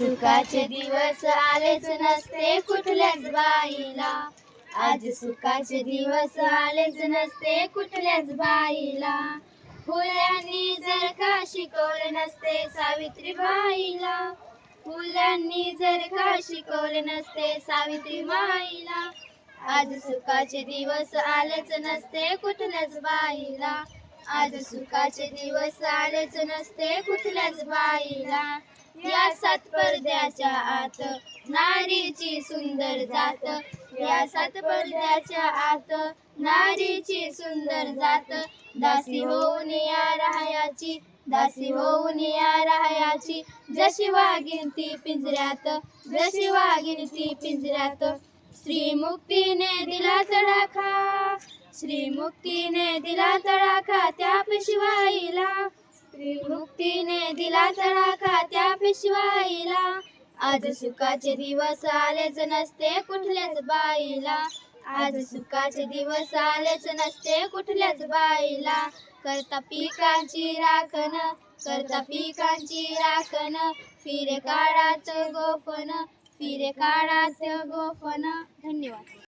सुखाचे दिवस आलेच नसते कुठल्याच बाईला, आज सुखाचे दिवस आलेच नसते कुठल्याच बाईला. फुल्यांनी जर का शिकवले नसते सावित्रीबाईला, फुल्यांनी जर का शिकवले नसते सावित्रीबाईला, आज सुखाचे दिवस आलेच नसते कुठल्याच बाईला, आज सुखाचे दिवस आलेच नसते कुठल्याच बाईला. या सात पडद्याच्या आत नारीची सुंदर जात, या सात पडद्याच्या आत नारीची सुंदर जात. दासी होऊन या राहायाची, दासी होऊन या राहायाची, जशी वाघीण ती पिंजऱ्यात, जशी वाघीण ती पिंजऱ्यात. स्त्री मुक्तीने दिला तडाखा, स्त्री मुक्तीने दिला तडाखा त्या पेशवाईला, स्त्री मुक्तीने दिला तडाखा त्या पेशवाईला. आज सुखाचे दिवस आलेच नसते कुठल्याच बाईला, आज सुखाचे दिवस आलेच नसते कुठल्याच बाईला. करता पिकांची राखण, करता पिकांची राखण, फिरे काळात गोफण, फिरे काळात गोफण. धन्यवाद.